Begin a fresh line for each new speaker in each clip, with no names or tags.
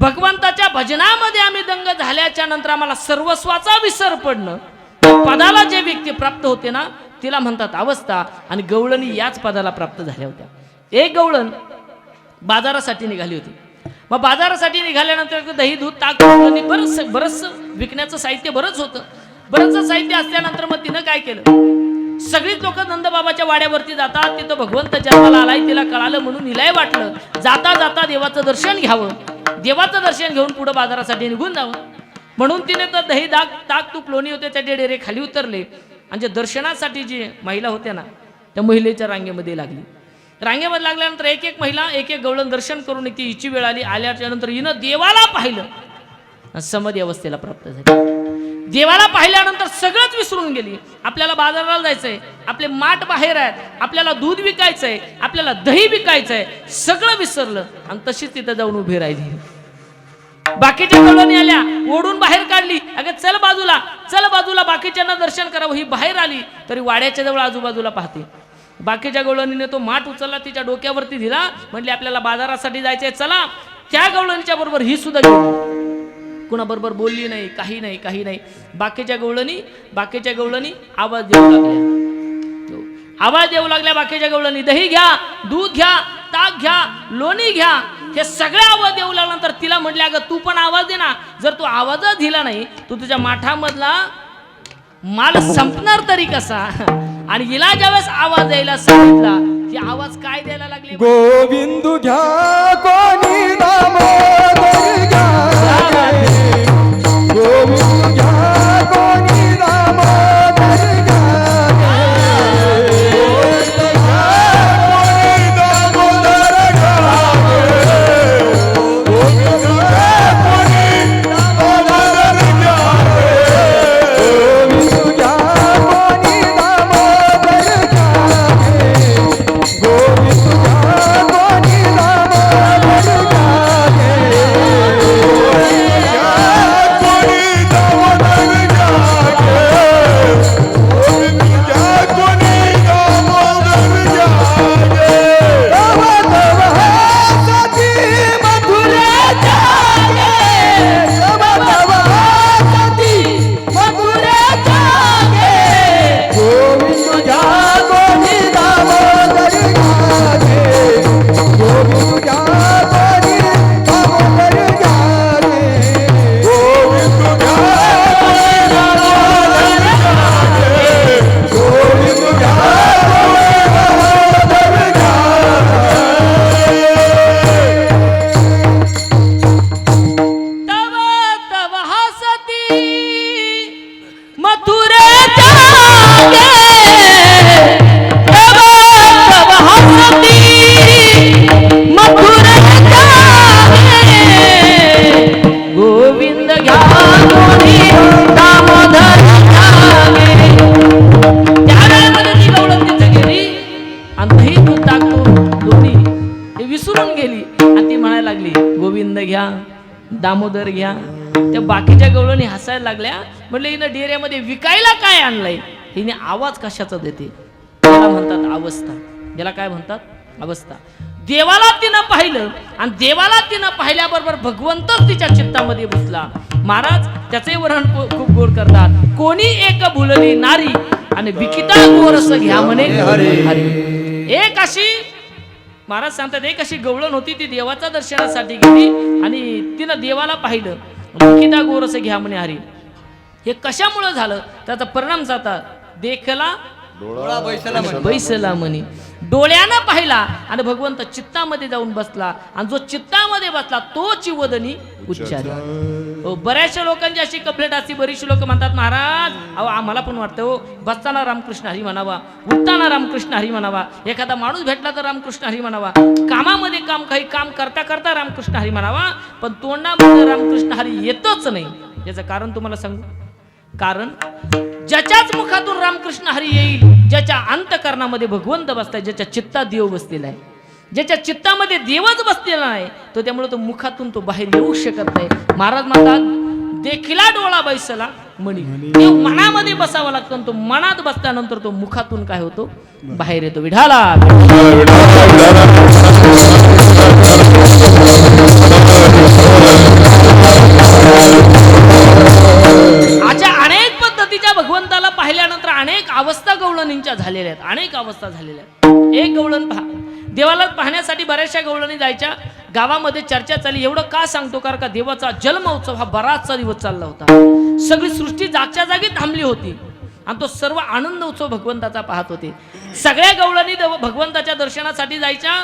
भगवंताच्या भजनामध्ये आम्ही दंग झाल्याच्या नंतर आम्हाला सर्वस्वाचा विसर पडणं, पदाला जे व्यक्ती प्राप्त होते ना तिला म्हणतात अवस्था. आणि गवळणी याच पदाला प्राप्त झाल्या होत्या. एक गवळण बाजारासाठी निघाली होती. मग बाजारासाठी निघाल्यानंतर दही दूध ताक बरंच विकण्याचं साहित्य बरंच होतं. बरंच साहित्य असल्यानंतर मग तिनं काय केलं, सगळीच लोक नंदबाबाच्या वाड्यावरती जातात. तिथं भगवंत जन्माला आलाय तिला कळालं म्हणून हिलाही वाटलं जाता जाता देवाचं दर्शन घ्यावं. देवाचं दर्शन घेऊन पुढे बाजारासाठी निघून जावं म्हणून तिने तर दही ताक तूप लोणी होते त्याचे डेरे खाली उतरले आणि जे दर्शनासाठी जी महिला होत्या ना त्या महिलेच्या रांगेमध्ये लागली. रांगेमध्ये लागल्यानंतर एक एक महिला एक एक गवळण दर्शन करून ती हिची वेळ आली. आल्याच्या नंतर हिनं देवाला पाहिलं, समाधी अवस्थेला प्राप्त झाली. देवाला पाहिल्यानंतर सगळंच विसरून गेली. आपल्याला बाजाराला जायचंय, आपले माठ बाहेर आहेत, आपल्याला दूध विकायचंय, आपल्याला दही विकायचंय, सगळं विसरलं आणि तशीच तिथं जाऊन उभी राहिली. बाकीच्या गवळणी आल्या, ओढून बाहेर काढली. अगं चल बाजूला बाकीच्यांना दर्शन करावं. ही बाहेर आली तरी वाड्याच्या जवळ आजूबाजूला पाहते. बाकीच्या गवळणीने तो माठ उचलला, तिच्या डोक्यावरती दिला, म्हणले आपल्याला बाजारासाठी जायचंय चला. त्या गवळणीच्या बरोबर ही सुद्धा गेली. कुणाबरोबर बोलली नाही, काही नाही. बाकीच्या गवळणी आवाज देऊ लागल्या. बाकीच्या गवळणी दही घ्या, दूध घ्या, ताक घ्या, लोणी घ्या, हे सगळे आवाज देऊ लागल्यानंतर तिला म्हटले अगं तू पण आवाज दे ना. जर तू आवाजच दिला नाही तू तुझ्या माठामधला माल संपणार तरी कसा. आणि हिला ज्यावेळेस आवाज द्यायला सांगितला ती आवाज काय द्यायला लागली,
गोविंद घ्या कोणी दामोदर घ्या, गोविंद घ्या कोणी दामोदर घ्या,
दामोदर घ्या. त्या बाकीच्या गवळणी हसायला लागल्या. म्हटलं हिनं डेऱ्यामध्ये विकायला काय आणलंय, हिने आवाज कशाचा देते. त्याला म्हणतात अवस्था. ज्याला काय म्हणतात अवस्था. देवाला तिनं पाहिलं आणि देवाला तिनं पाहिल्याबरोबर भगवंतच तिच्या चित्तामध्ये बसला. महाराज त्याचे वर्णन खूप गोड करतात. कोणी एक भुलली नारी आणि विकिता गोरस घ्या म्हणे हरी. एक अशी महाराज सांगतात एक अशी गवळण होती, ती देवाच्या दर्शनासाठी गेली आणि तिनं देवाला पाहिलं. विकिता गोरस घ्या म्हणे हरी. हे कशामुळे झालं त्याचा परिणाम जातात. देखला बैसला म्हणे. डोळ्यानं पाहिला आणि भगवंत चित्तामध्ये जाऊन बसला आणि जो चित्तामध्ये बसला तोची वदनी उच्चारी. हो, बऱ्याचशा लोकांची अशी कंप्लेंट असते. बरीचशी लोक म्हणतात महाराज अहो आम्हाला पण वाटतं हो बसताना रामकृष्ण हरी म्हणावा, उठताना रामकृष्ण हरी म्हणावा, एखादा माणूस भेटला तर रामकृष्ण हरी म्हणावा, कामामध्ये काही काम करता करता रामकृष्ण हरी म्हणावा, पण तोंडामध्ये रामकृष्ण हरी येतच नाही. याचं कारण तुम्हाला सांगू. कारण ज्याच्याच मुखातून रामकृष्ण हरी येईल, ज्याच्या अंतकरणामध्ये भगवंत बसलाय, ज्याच्या चित्तात देव बसलेला आहे, ज्याच्या चित्तामध्ये देवच बसलेला नाही, तो त्यामुळे तो मुखातून तो बाहेर येऊ शकत नाही. महाराज म्हणतात देखिला डोळा बैसला मणी. देव मनामध्ये बसावा लागतो, तो मनात बसल्यानंतर तो मुखातून काय होतो बाहेर येतो. विठाला अवस्था झालेल्या आहेत. एक गवळण पहा, देवाला पाहण्यासाठी बऱ्याचशा गवळणी जायच्या. गावामध्ये चर्चा चालली. एवढं का सांगतो कारण का देवाचा जन्मोत्सव हा बराचसा दिवस चालला होता. सगळी सृष्टी जागच्या जागी थांबली होती आणि तो सर्व आनंद उत्सव भगवंताचा पाहत होते. सगळ्या गवळणी भगवंताच्या दर्शनासाठी जायच्या.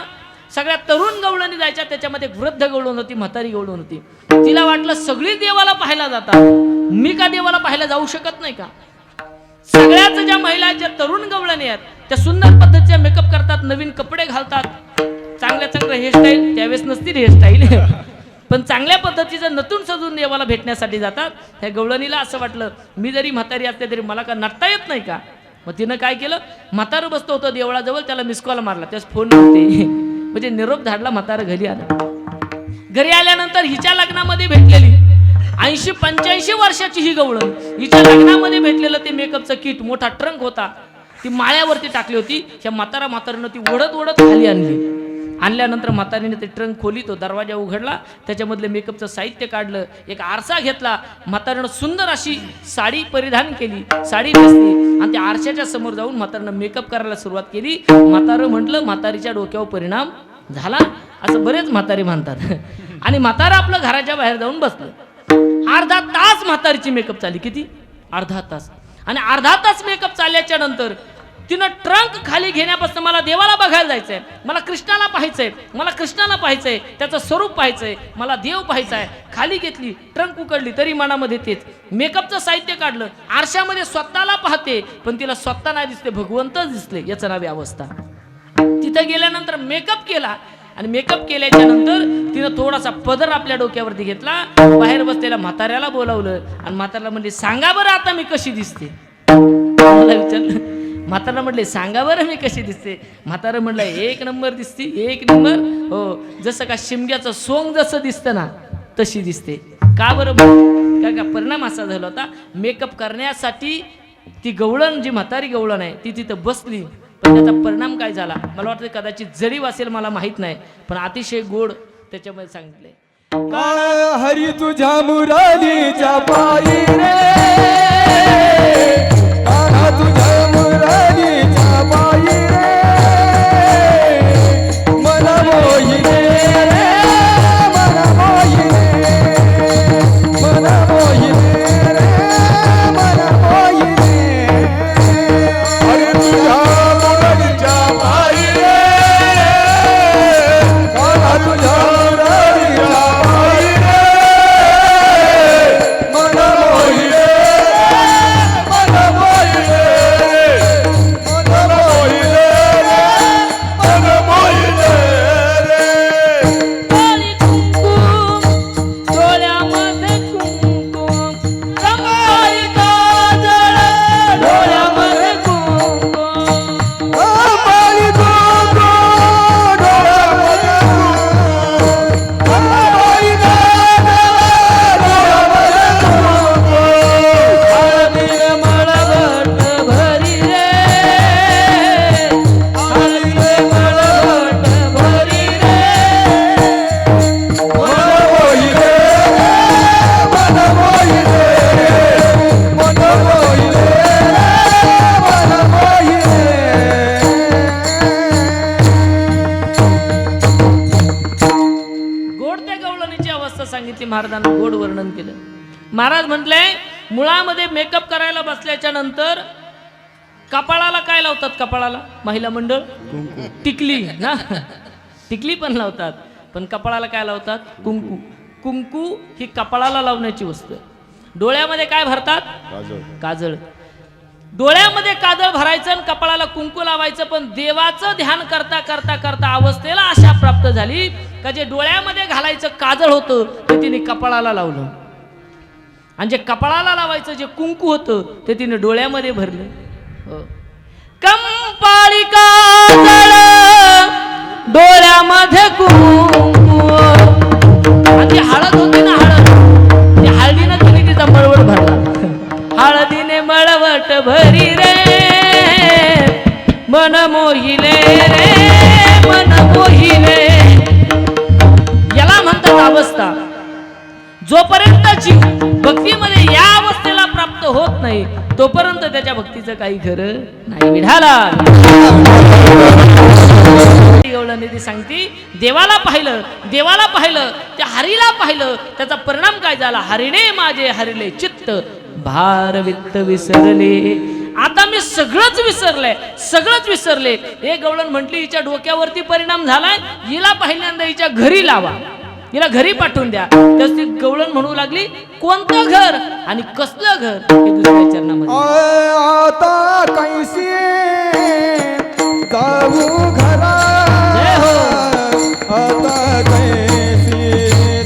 सगळ्या तरुण गवळणी जायच्या. त्याच्यामध्ये वृद्ध गवळण होती, म्हातारी गवळण होती. तिला वाटलं सगळी देवाला पाहायला जातात, मी का देवाला पाहायला जाऊ शकत नाही का? सगळ्याच ज्या महिला ज्या तरुण गवळणी आहेत त्या सुंदर पद्धतीचे मेकअप करतात, नवीन कपडे घालतात, चांगल्या चांगल्या हेअरस्टाईल, त्यावेळेस नसतील हेअरस्टाईल पण चांगल्या पद्धतीचं नटून सजून देवाला भेटण्यासाठी जातात. त्या गवळणीला असं वाटलं मी जरी म्हातारी असते तरी मला का नटता येत नाही का? मग तिनं काय केलं, म्हातारं बसतो होतं देवळाजवळ, त्याला मिस कॉल मारला, त्यास फोन नव्हते म्हणजे निरोप धाडला. म्हातारं घरी आलं. घरी आल्यानंतर हिच्या लग्नामध्ये भेटलेली 80-85 वर्षाची ही गवळण, हिच्या लग्नामध्ये भेटलेलं ते मेकअपचं किट, मोठा ट्रंक होता, ती माळ्यावरती टाकली होती. ह्या म्हातारीनं ती ओढत ओढत खाली आणली. आणल्यानंतर म्हातारीने ते ट्रंक खोली, तो दरवाजा उघडला, त्याच्यामधले मेकअपचं साहित्य काढलं, एक आरसा घेतला. म्हातारीनं सुंदर अशी साडी परिधान केली, साडी नेसली आणि त्या आरशाच्या समोर जाऊन म्हातारीनं मेकअप करायला सुरुवात केली. म्हातारं म्हटलं म्हातारीच्या डोक्यावर परिणाम झाला, असं बरेच म्हातारी म्हणतात. आणि म्हातारं आपलं घराच्या बाहेर जाऊन बसलं. अर्धा तास म्हातारीची मेकअप चालली. किती? अर्धा तास. आणि अर्धा तास मेकअप चालल्याच्या नंतर तिनं ट्रंक खाली घेण्यापासून मला देवाला बघायला जायचंय, मला कृष्णाला पाहायचंय, मला कृष्णाला पाहायचंय, त्याचं स्वरूप पाहायचंय, मला देव पाहायचा आहे. खाली घेतली, ट्रंक उकडली, तरी मनामध्ये तेच मेकअपचं साहित्य काढलं. आरशामध्ये स्वतःला पाहते पण तिला स्वतः नाही दिसते, भगवंतच दिसले. याचं नाव अवस्था. तिथं गेल्यानंतर मेकअप केला आणि मेकअप केल्याच्या नंतर तिनं थोडासा पदर आपल्या डोक्यावरती घेतला, बाहेर बसलेल्या म्हाताऱ्याला बोलावलं आणि म्हाताऱ्याला म्हणले सांगा बरं आता मी कशी दिसते. मला विचारलं, म्हातारा म्हटले सांगा बरं मी कशी दिसते. म्हातारा म्हटलं एक नंबर दिसते, एक नंबर. हो, जसं का शिमग्याचं सोंग जसं दिसतं ना तशी दिसते. का बरं? का परिणाम असा झाला होता, मेकअप करण्यासाठी ती गवळण, जी म्हातारी गवळण आहे ती तिथं बसली, पण त्याचा परिणाम काय झाला मला वाटतं कदाचित जरीव असेल, मला माहित नाही, पण अतिशय गोड त्याच्यामध्ये सांगितलंय.
काळ हरी तुझ्या मुरारीच्या पायी रे, काळ तुझ्या मुरारीच्या पायी रे, मन मोहिने रे, मन मोहिने, मन मोहिने रे, मन मोहिने. हरी तुझ्या मुरारीच्या पायी रे, काळ तुझ्या
महाराजांना गोड वर्णन केलं. महाराज म्हटले मुळामध्ये मेकअप करायला बसल्याच्या नंतर कपाळाला काय लावतात? कपाळाला महिला मंडळ टिकली ना, टिकली पण लावतात, पण कपाळाला काय लावतात? कुंकू. कुंकू ही कपाळाला लावण्याची वस्तू आहे. डोळ्यामध्ये काय भरतात? काजळ. डोळ्यामध्ये काजळ भरायचं आणि कपाळाला कुंकू लावायचं. पण देवाचं ध्यान करता करता करता अवस्थेला अशा प्राप्त झाली का जे डोळ्यामध्ये घालायचं काजळ होतं ते तिने कपाळाला लावलं, आणि जे कपाळाला लावायचं जे कुंकू होतं ते तिने डोळ्यामध्ये भरलं. कंपाळी काजळ डोळ्यामध्ये कुंकू, आणि ती हळद होती ना, हळद, त्या हळदीनं तिने तिचा मळवट भरला. हळदीने मळवट भरी रे, मन मोहिले रे, मन मोहिले. याला म्हणतात अवस्था. जोपर्यंत जीव भक्तीमध्ये या अवस्थेला प्राप्त होत नाही तोपर्यंत त्याच्या भक्तीचं काही खरं नाही. विढाला गवळणी ती सांगती, देवाला पाहिलं त्या हरीला पाहिलं, त्याचा परिणाम काय झाला? हरीने माझे हरिले चित्त, भार वित्त विसरले. आता मी सगळंच विसरले. हे गवळण म्हटली, हिच्या डोक्यावरती परिणाम झालाय, हिला पहिल्यांदा हिच्या घरी लावा, हिला घरी पाठवून द्या. तर ती गवळण म्हणू लागली, कोणतं घर आणि कसलं घर? हे दुसऱ्या चरणामध्ये.
आता कैसी जाऊ घरा,
जय हो.
आता कैसी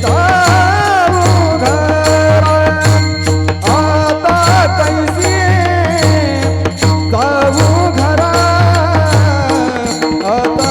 जाऊ घरा, आता कैसी जाऊ घरा, आता कैसी जाऊ घरा, आता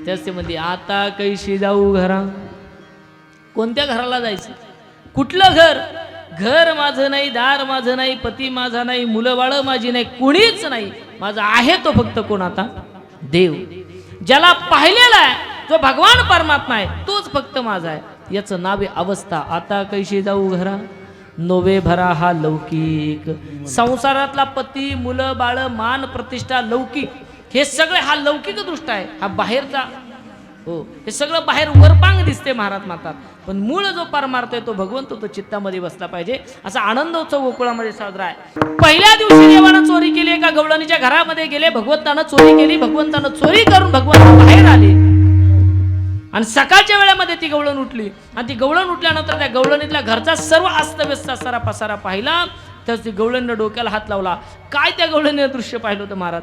कैसी
मध्ये आता कैशी जाऊ घरा. कोणत्या घराला जायचं? कुठलं घर? घर माझं नाही, दार माझं नाही, पती माझा नाही, मुलं बाळ माझी नाही, कुणीच नाही. माझा आहे तो फक्त कोण? आता देव. ज्याला पाहिलेला आहे, जो भगवान परमात्मा आहे, तोच फक्त माझा आहे. याचं नाव आहे अवस्था. आता कैशी जाऊ घरा नोवे भरा हा लौकिक. संसारातला पती, मुलं बाळ, मान प्रतिष्ठा, लौकिक, हे सगळे हा लौकिक दृष्ट आहे, हा बाहेरचा. हो, हे सगळं बाहेर वरपांग दिसते महाराज मातात, पण मूळ जो परमार्थ आहे तो भगवंत, तो चित्तामध्ये बसला पाहिजे. असा आनंदोत्सव गोकुळामध्ये साजरा आहे. पहिल्या दिवशी देवानं चोरी केली, एका गवळणीच्या घरामध्ये गेले, भगवंतानं चोरी केली. भगवंतानं चोरी करून भगवंत बाहेर आले आणि सकाळच्या वेळेमध्ये ती गवळण उठली. आणि ती गवळण उठल्यानंतर त्या गवळणीतल्या घरचा सर्व अस्तव्यस्त सारा पसारा पाहिला. तर ती गवळणीनं डोक्याला हात लावला. काय त्या गवळणीनं दृश्य पाहिलं होतं महाराज?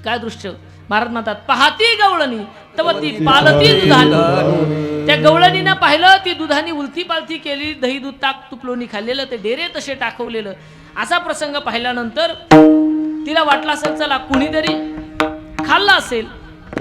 काय दृश्य? महाराज म्हणतात, पाहती गवळणी तव ती पालती दुधानी. त्या गवळणीनं पाहिलं, ती दुधानी उलती पालती केली, दही दूध ताक तूप लोणी खाल्लेलं, ते डेरे तसे टाकवलेलं. असा प्रसंग पाहिल्यानंतर तिला वाटलं असेल, चला कुणीतरी खाल्लं असेल,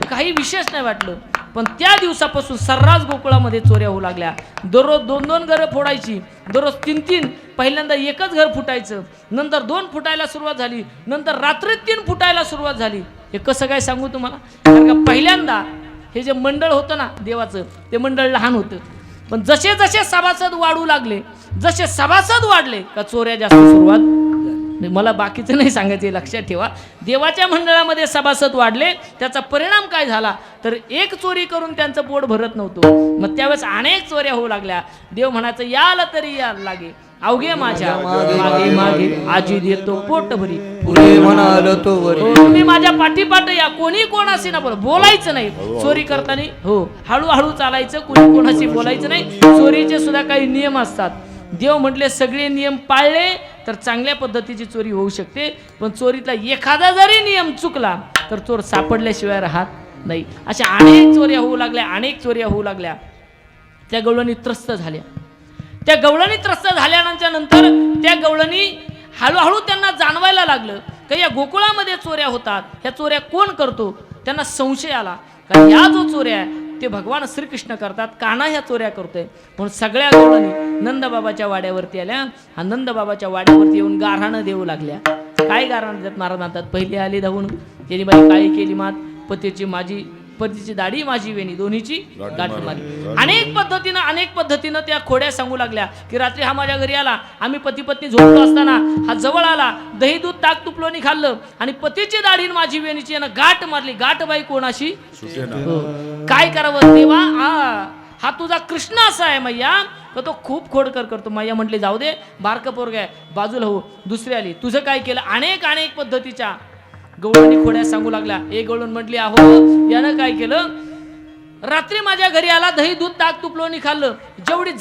काही विशेष नाही वाटलं. पण त्या दिवसापासून सर्रास गोकुळामध्ये चोऱ्या होऊ लागल्या. दररोज 2-2 घरं फोडायची, दररोज 3-3. पहिल्यांदा एकच घर फुटायचं, नंतर 2 फुटायला सुरुवात झाली, नंतर रात्री 3 फुटायला सुरुवात झाली. हे कसं काय सांगू तुम्हाला? कारण का पहिल्यांदा हे जे मंडळ होतं ना देवाचं, ते मंडळ लहान होतं. पण जसे जसे सभासद वाढू लागले, जसे सभासद वाढले का चोऱ्या जास्त सुरुवात. मला बाकीचं नाही सांगायचं, लक्षात ठेवा. देवाच्या मंडळामध्ये सभासद वाढले, त्याचा परिणाम काय झाला तर एक चोरी करून त्यांचं पोट भरत नव्हतं. मग त्यावेळेस अनेक चोऱ्या होऊ लागल्या. देव म्हणायचं याल तरी याल लागे, अवघे माझ्या मागे मागे आजी देतो पोट भरी.
पुढे म्हणाल तो वरी.
तुम्ही माझ्या पाठीपाठ या, कोणी कोणाशी ना बोलायचं नाही चोरी करताना. हो, हळूहळू चालायचं, कोणी कोणाशी बोलायचं नाही. चोरीचे सुद्धा काही नियम असतात. देव म्हटले सगळे नियम पाळले तर चांगल्या पद्धतीची चोरी होऊ शकते. पण चोरीतला एखादा जरी नियम चुकला तर चोर सापडल्याशिवाय राहत नाही. अशा अनेक चोऱ्या होऊ लागल्या, अनेक चोऱ्या होऊ लागल्या. त्या गवळणी त्रस्त झाल्या. त्या गवळणी त्रस्त झाल्यानंतर त्या गवळणी हळूहळू त्यांना जाणवायला लागलं की या गोकुळामध्ये चोऱ्या होतात. ह्या चोऱ्या कोण करतो. त्यांना संशय आला का ह्या जो चोऱ्या आहे ते भगवान श्रीकृष्ण करतात, कान्हा ह्या चोऱ्या करतोय. म्हणून सगळ्या गवळणी नंदबाबाच्या वाड्यावरती आल्या. हा नंदबाबाच्या वाड्यावरती येऊन गाऱ्हाणं देऊ लागल्या. काय गाऱ्हाणं देतात महाराज म्हणतात. पहिली आली धावून, त्यांनी बाई काय केली मात, पतीची दाढी माझी वेणी, दोन्हीची गाठ मारली. अनेक पद्धतीनं त्या खोड्या सांगू लागल्या की रात्री हा माझ्या घरी आला, आम्ही पती पत्नी झोपलो असताना हा जवळ आला, दही दूध ताक तुपलोनी खाल्लं आणि पतीची दाढी माझी वेणीची यानं गाठ मारली. गाठ बाई कोणाशी. काय करावं देवा, हा तुझा कृष्ण असा आहे मैया का तो खूप खोडकर करतो. मैया म्हटले जाऊ दे, बारकं पोरगं आहे, बाजूला हो. दुसरी आली, तुझं काय केलं. अनेक पद्धतीच्या गवळणी खोड्या सांगू लागल्या. एक गवळण म्हटली अहो यानं काय केलं, रात्री माझ्या घरी आला, दही दूध ताक तुपलोनी खाल्लं. जेवढी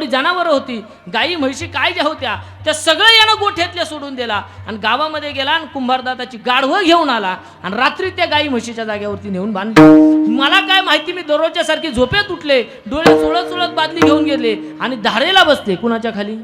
जनावरं होती गाई म्हैशी काय ज्या होत्या त्या सगळं यानं गोठ्यातल्या सोडून दिला आणि गावामध्ये गेला आणि कुंभारदादाची गाढवं घेऊन आला आणि रात्री त्या गाई म्हशीच्या जागेवरती नेऊन बांधली. मला काय माहिती, मी दररोजच्या सारखी झोपेत उठले, डोळे चोळत बादली घेऊन गेले आणि धारेला बसले. कुणाच्या खाली.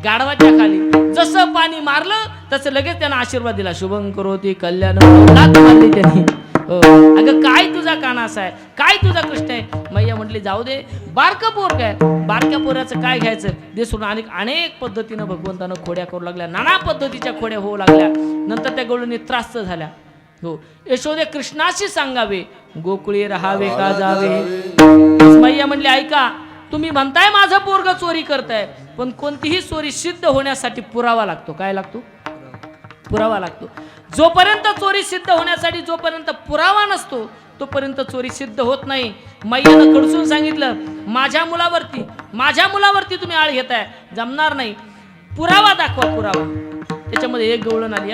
गाढवाच्या खाली. जसं पाणी मारलं तसं लगेच त्यांना आशीर्वाद दिला. शुभं करोती कल्याण. लाथ मारली त्यांनी. अगं काय तुझा काना असा आहे, काय तुझा कृष्ण आहे. मैया म्हटली जाऊ दे, बारकं पोर काय, बारक्या पोराचं काय घ्यायचं. दे सोडून अनेक पद्धतीनं भगवंतानं खोड्या करू लागल्या. नाना पद्धतीच्या खोड्या होऊ लागल्या. नंतर त्या गवळणी त्रास्त झाल्या. हो, यशोदे कृष्णाशी सांगावे, गोकुळी राहावे का जावे. मैया म्हणली ऐका, तुम्ही म्हणताय माझं पोरग चोरी करताय, पण कोणतीही चोरी सिद्ध होण्यासाठी पुरावा लागतो. काय लागतो. पुरावा लागतो. जोपर्यंत चोरी सिद्ध होण्यासाठी जोपर्यंत पुरावा नसतो तोपर्यंत चोरी सिद्ध होत नाही. मैयानं खडसून सांगितलं माझ्या मुलावरती तुम्ही आळ घेताय, जमणार नाही, पुरावा दाखवा, पुरावा. त्याच्यामध्ये एक गवळण आली,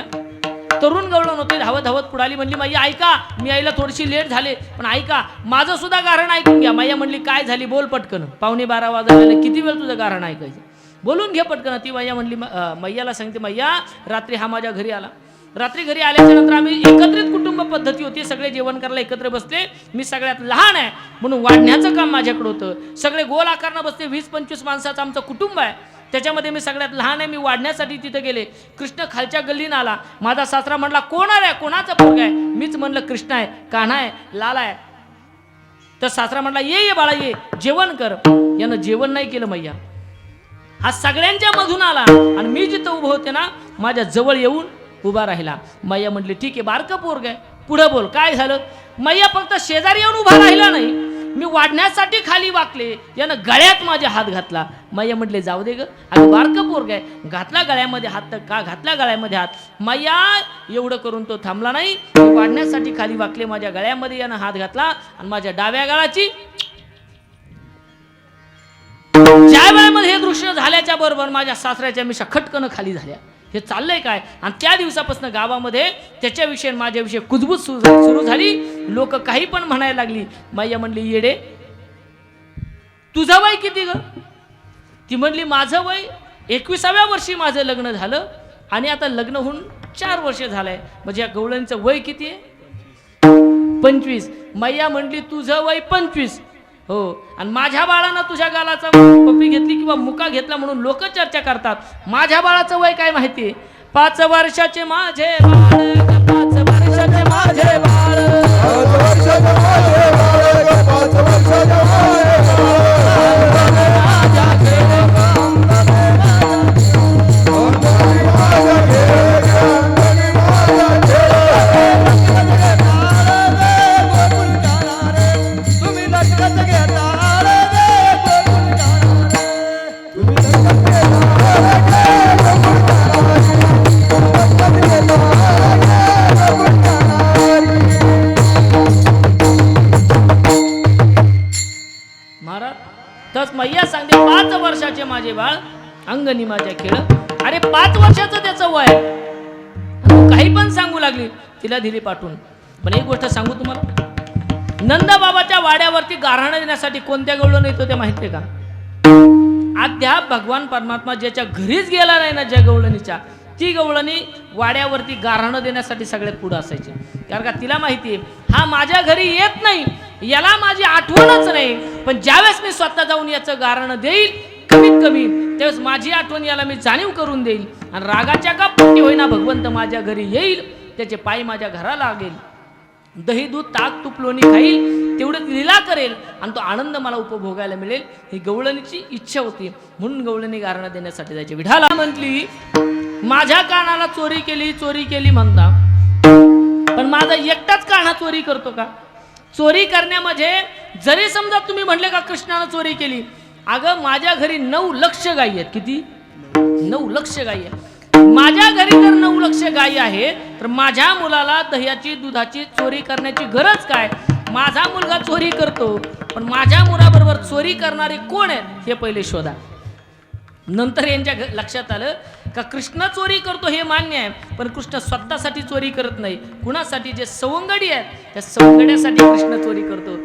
तरुण गवळण होते, धावत पुढाली. म्हणली मैया ऐका, मी यायला थोडीशी लेट झाले, पण ऐका माझं सुद्धा गारण ऐकून घ्या. मैया म्हणली काय झाली, बोल पटकन. 11:15 वाजले, किती वेळ तुझं गारण ऐकायचं, बोलून घे पटकन. ती मैया म्हणली, मैयाला सांगते मैया रात्री हा माझ्या घरी आला. रात्री घरी आल्याच्या नंतर आम्ही एकत्रित कुटुंब पद्धती होती, सगळे जेवण करायला एकत्र बसले. मी सगळ्यात लहान आहे म्हणून वाढण्याचं काम माझ्याकडे होतं. सगळे गोल आकारानं बसले, 20-25 माणसाचं आमचं कुटुंब आहे. त्याच्यामध्ये मी सगळ्यात लहान आहे. मी वाढण्यासाठी तिथे गेले. कृष्ण खालच्या गल्लीनं आला. माझा सासरा म्हणला कोण आहे, कोणाचा पोरगा आहे. मीच म्हणलं कृष्ण आहे, कान्हा आहे, लाला आहे. तर सासरा म्हणला ये बाळा ये, जेवण कर. यानं जेवण नाही केलं. मैया हा सगळ्यांच्या मधून आला आणि मी जिथं उभं होते ना माझ्या जवळ येऊन उभा राहिला. मैया म्हटली ठीक आहे, बारकं पोरग आहे, पुढे बोल काय झालं. मैया फक्त शेजारी येऊन उभा राहिला नाही, मी वाढण्यासाठी खाली वाकले, यानं गळ्यात माझे हात घातला. मैया म्हटले जाऊ दे ग, अगं बारकं पोरग आहे, घातला गळ्यामध्ये हात. तर का घातला गळ्यामध्ये हात. मैया एवढं करून तो थांबला नाही. मी वाढण्यासाठी खाली वाकले, माझ्या गळ्यामध्ये यानं हात घातला आणि माझ्या डाव्या गाळाची. ज्या वेळेमध्ये हे दृश्य झाल्याच्या बरोबर माझ्या सासऱ्याच्या मिशा खटकन खाली झाल्या. हे चाललंय काय. आणि त्या दिवसापासून गावामध्ये त्याच्याविषयी माझ्याविषयी कुजबूज सुरू झाली. लोक काही पण म्हणायला लागली. मैया म्हणली येडे तुझं वय किती ग. ती म्हणली माझं वय 21व्या वर्षी माझं लग्न झालं आणि आता लग्न होऊन 4 वर्ष झालंय. म्हणजे या गवळणीचं वय किती आहे 25. मैया म्हणली तुझं वय 25. हो, आणि माझ्या बाळानं तुझ्या गालाचा पप्पी घेतली किंवा मुका घेतला म्हणून लोक चर्चा करतात. माझ्या बाळाचं वय काय माहितीये. 5 वर्षाचे माझे बाळ, 5 वर्षाचे माझे बाळ,
5 वर्षाचे माझे बाळ, 5 वर्षाचे माझे बाळ.
अंगणी माझ्या खेळ. अरे 5 वर्षाचं त्याचं वय आहे. आणि तू काही पण सांगू लागली. तिला दिली पाठवून. पण एक गोष्ट सांगू तुम्हाला, नंदबाबाच्या वाड्यावरती गाऱ्हाणं देण्यासाठी कोणत्या गवळण येतो ते माहितीये का? अद्याप भगवान परमात्मा ज्याच्या घरीच गेला नाही ना, ज्या गवळणीच्या, ती गवळणी वाड्यावरती गाऱ्हाणं देण्यासाठी सगळ्यात पुढे असायची. कारण का तिला माहिती आहे हा माझ्या घरी येत नाही, याला माझी आठवणच नाही, पण ज्यावेळेस मी स्वतः जाऊन याचं गाऱ्हाणं देईल कमीत कमी त्यावेळेस माझी आठवण याला मी जाणीव करून देईल. आणि रागाच्या का पोटी होईना भगवंत माझ्या घरी येईल, त्याचे पाय माझ्या घराला लागेल, दही दूध ताक तूप लोणी खाईल, तेवढं लीला करेल आणि तो आनंद मला उपभोगायला मिळेल. ही गवळणीची इच्छा होती. म्हणून गवळणी गारणं देण्यासाठी जायची. विठाला म्हटली माझ्या कानाला चोरी केली म्हणता, पण माझा एकटाच काना चोरी करतो का? चोरी करण्यामध्ये जरी समजा तुम्ही म्हणले का कृष्णानं चोरी केली, अगं माझ्या घरी 9 लक्ष गायी आहेत. किती? 9 लक्ष गायी आहेत. माझ्या घरी जर 9 लक्ष गायी आहे तर माझ्या मुलाला दह्याची दुधाची चोरी करण्याची गरज काय? माझा मुलगा चोरी करतो, पण माझ्या मुलाबरोबर चोरी करणारे कोण आहेत हे पहिले शोधा. नंतर यांच्या लक्षात आलं का कृष्ण चोरी करतो हे मान्य आहे, पण कृष्ण स्वतःसाठी चोरी करत नाही. कुणासाठी? जे सवंगडी आहेत त्या सवंगड्यासाठी कृष्ण चोरी करतो.